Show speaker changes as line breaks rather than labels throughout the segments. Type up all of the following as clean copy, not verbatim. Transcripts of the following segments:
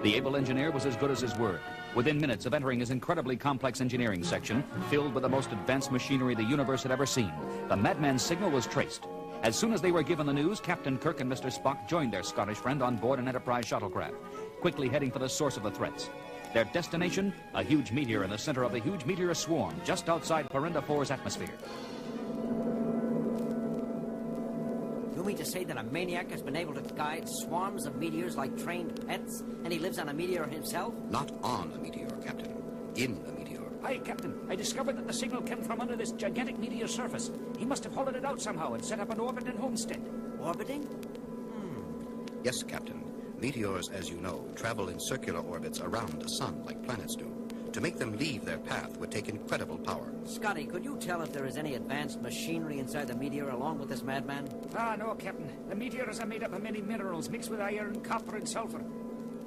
The able engineer was as good as his word. Within minutes of entering his incredibly complex engineering section, filled with the most advanced machinery the universe had ever seen, the madman's signal was traced. As soon as they were given the news, Captain Kirk and Mr. Spock joined their Scottish friend on board an Enterprise shuttlecraft, quickly heading for the source of the threats. Their destination, a huge meteor in the center of the huge meteor swarm, just outside Perinda 4's atmosphere.
You mean to say that a maniac has been able to guide swarms of meteors like trained pets, and he lives on a meteor himself?
Not on a meteor, Captain. In a meteor.
Aye, Captain. I discovered that the signal came from under this gigantic meteor surface. He must have hollowed it out somehow and set up an orbit in Homestead.
Orbiting?
Yes, Captain. Meteors, as you know, travel in circular orbits around the sun like planets do. To make them leave their path would take incredible power.
Scotty, could you tell if there is any advanced machinery inside the meteor along with this madman?
Ah, no, Captain. The meteors are made up of many minerals mixed with iron, copper, and sulfur.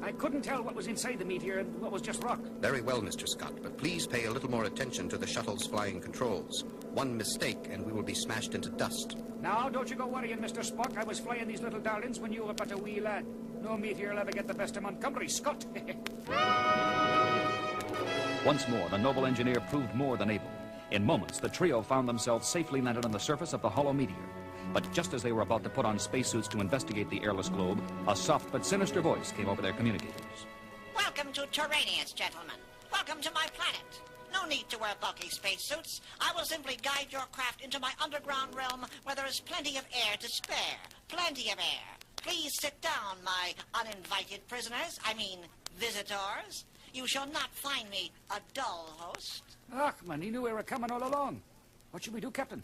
I couldn't tell what was inside the meteor and what was just rock.
Very well, Mr. Scott, but please pay a little more attention to the shuttle's flying controls. One mistake and we will be smashed into dust.
Now, don't you go worrying, Mr. Spock. I was flying these little darlings when you were but a wee lad. No meteor will ever get the best of Montgomery, Scott.
Once more, the noble engineer proved more than able. In moments, the trio found themselves safely landed on the surface of the hollow meteor. But just as they were about to put on spacesuits to investigate the airless globe, a soft but sinister voice came over their communicators.
Welcome to Terranius, gentlemen. Welcome to my planet. No need to wear bulky spacesuits. I will simply guide your craft into my underground realm where there is plenty of air to spare. Plenty of air. Please sit down, my uninvited prisoners. I mean, visitors. You shall not find me a dull host.
Ach, man, he knew we were coming all along. What should we do, Captain?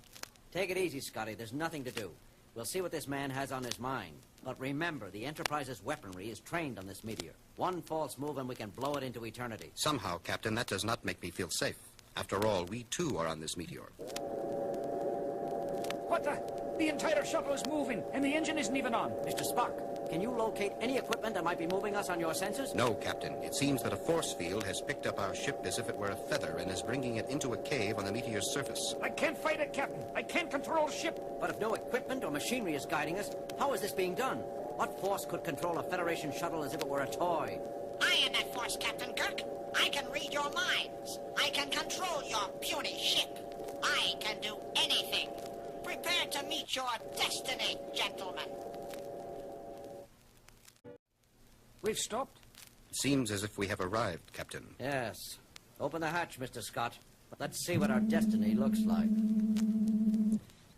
Take it easy, Scotty. There's nothing to do. We'll see what this man has on his mind. But remember, the Enterprise's weaponry is trained on this meteor. One false move and we can blow it into eternity.
Somehow, Captain, that does not make me feel safe. After all, we too are on this meteor.
What the? The entire shuttle is moving, and the engine isn't even on.
Mr. Spock, can you locate any equipment that might be moving us on your sensors?
No, Captain. It seems that a force field has picked up our ship as if it were a feather and is bringing it into a cave on the meteor's surface.
I can't fight it, Captain. I can't control the ship.
But if no equipment or machinery is guiding us, how is this being done? What force could control a Federation shuttle as if it were a toy?
I am that force, Captain Kirk. I can read your minds. I can control your puny ship. I can do anything. Prepare to meet your destiny, gentlemen.
We've stopped.
It seems as if we have arrived, Captain.
Yes. Open the hatch, Mr. Scott. Let's see what our destiny looks like.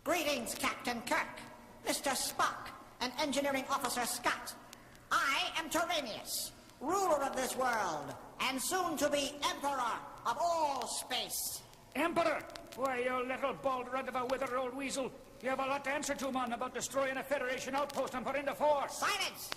Greetings, Captain Kirk, Mr. Spock, and Engineering Officer Scott. I am Terranius, ruler of this world, and soon to be Emperor of all space.
Emperor! Why, you little bald runt of a withered old weasel. You have a lot to answer to, man, about destroying a Federation outpost and putting the force.
Silence!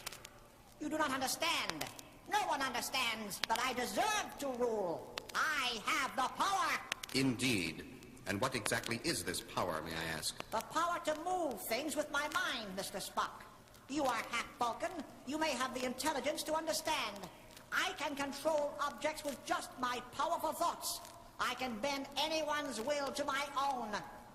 You do not understand. No one understands that I deserve to rule. I have the power.
Indeed. And what exactly is this power, may I ask?
The power to move things with my mind, Mr. Spock. You are half Vulcan. You may have the intelligence to understand. I can control objects with just my powerful thoughts. I can bend anyone's will to my own.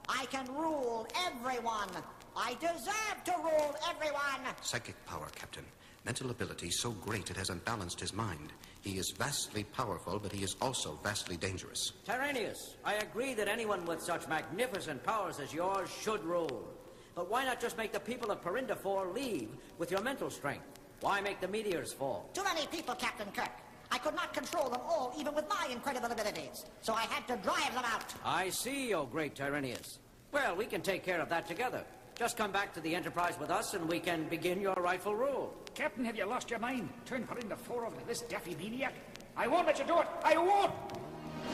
I can rule everyone. I deserve to rule everyone.
Psychic power, Captain. Mental ability so great it has unbalanced his mind. He is vastly powerful, but he is also vastly dangerous.
Terranius, I agree that anyone with such magnificent powers as yours should rule. But why not just make the people of Perinda 4 leave with your mental strength? Why make the meteors fall?
Too many people, Captain Kirk. I could not control them all, even with my incredible abilities. So I had to drive them out.
I see, oh great Terranius. Well, we can take care of that together. Just come back to the Enterprise with us and we can begin your rightful rule.
Captain, have you lost your mind? Turn Perinda 4 over to this daffy maniac? I won't let you do it. I won't!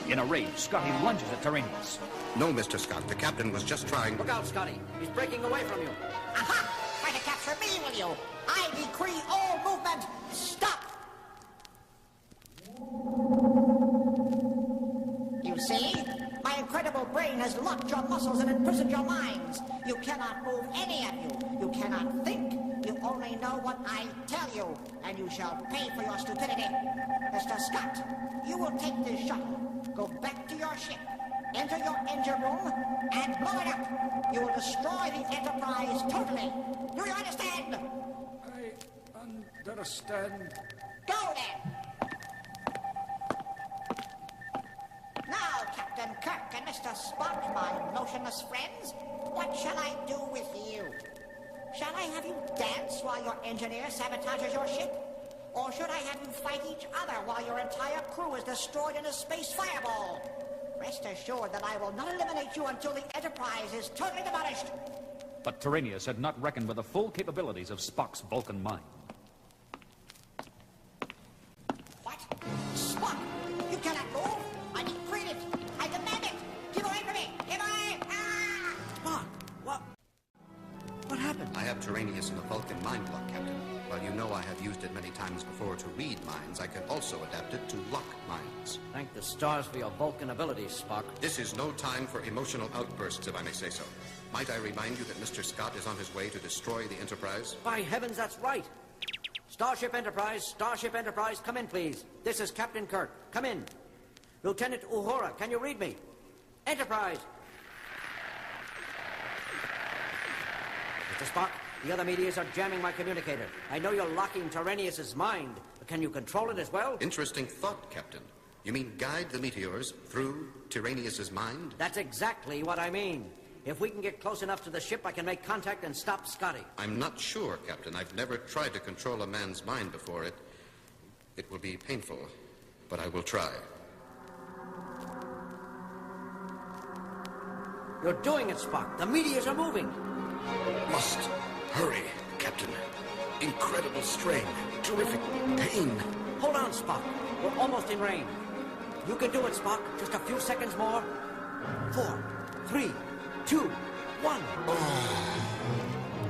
In a rage, Scotty lunges at Terranius.
No, Mr. Scott. The captain was just trying...
Look out, Scotty. He's breaking away from you.
Aha! Try to capture me, will you? I decree all movement. Stop! You see? My incredible brain has locked your muscles and imprisoned your minds. You cannot move, any of you. You cannot think. You only know what I tell you, and you shall pay for your stupidity. Mr. Scott, you will take this shuttle, go back to your ship, enter your engine room, and blow it up. You will destroy the Enterprise totally. Do you understand?
understand.
Go then! Now, Captain Kirk and Mr. Spock, my motionless friends, what shall I do with you? Shall I have you dance while your engineer sabotages your ship? Or should I have you fight each other while your entire crew is destroyed in a space fireball? Rest assured that I will not eliminate you until the Enterprise is totally demolished.
But Tyrrhenius had not reckoned with the full capabilities of Spock's Vulcan mind.
What? Spock! You cannot move! I decree it! I demand it! Give away from me! Give away! Ah!
Spock, what happened?
I have Tyrrhenius in the Vulcan mind lock, Captain. While you know I have used it many times before to read minds, I can also adapt it to lock minds.
Thank the stars for your Vulcan abilities, Spock.
This is no time for emotional outbursts, if I may say so. Might I remind you that Mr. Scott is on his way to destroy the Enterprise?
By heavens, that's right. Starship Enterprise, come in, please. This is Captain Kirk. Come in. Lieutenant Uhura, can you read me? Enterprise. Mr. Spock, the other Meteors are jamming my communicator. I know you're locking Tyrrhenius' mind, but can you control it as well?
Interesting thought, Captain. You mean guide the Meteors through Tyrrhenius' mind?
That's exactly what I mean. If we can get close enough to the ship, I can make contact and stop Scotty.
I'm not sure, Captain. I've never tried to control a man's mind before. It will be painful, but I will try.
You're doing it, Spock. The Meteors are moving.
Must hurry, Captain. Incredible strain. Terrific pain.
Hold on, Spock. We're almost in range. You can do it, Spock. Just a few seconds more. 4, 3, 2, 1.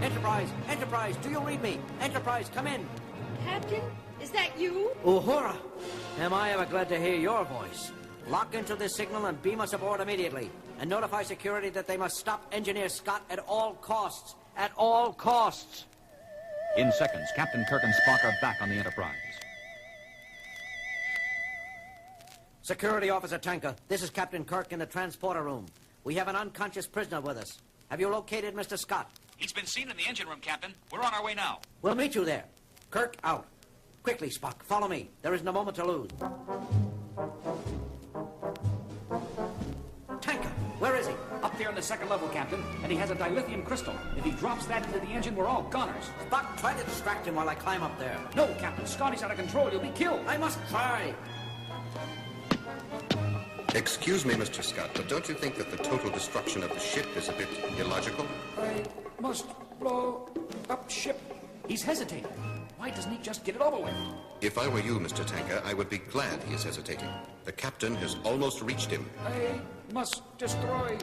Enterprise, do you read me? Enterprise, come in.
Captain, is that you?
Uhura, am I ever glad to hear your voice. Lock into this signal and beam us aboard immediately. And notify security that they must stop Engineer Scott at all costs. At all costs.
In seconds, Captain Kirk and Spock are back on the Enterprise.
Security Officer Tanker, this is Captain Kirk in the transporter room. We have an unconscious prisoner with us. Have you located Mr. Scott?
He's been seen in the engine room, Captain. We're on our way now.
We'll meet you there. Kirk, out. Quickly, Spock, follow me. There isn't a moment to lose. Tanker, where is he?
Up there on the second level, Captain, and he has a dilithium crystal. If he drops that into the engine, we're all goners.
Spock, try to distract him while I climb up there.
No, Captain, Scotty's out of control. You'll be killed.
I must try.
Excuse me, Mr. Scott, but don't you think that the total destruction of the ship is a bit illogical?
I must blow up ship. He's hesitating. Why doesn't he just get it over with?
If I were you, Mr. Tanker, I would be glad he is hesitating. The captain has almost reached him.
I must destroy...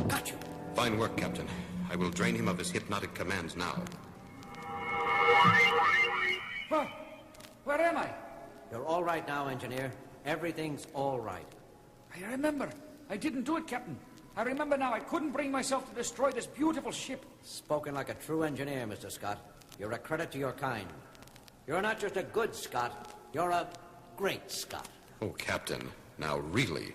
Got you.
Fine work, Captain. I will drain him of his hypnotic commands now.
Where am I?
You're all right now, Engineer. Everything's all right.
I remember. I didn't do it, Captain. I remember now. I couldn't bring myself to destroy this beautiful ship.
Spoken like a true engineer, Mr. Scott. You're a credit to your kind. You're not just a good Scott. You're a great Scott.
Oh, Captain, now really.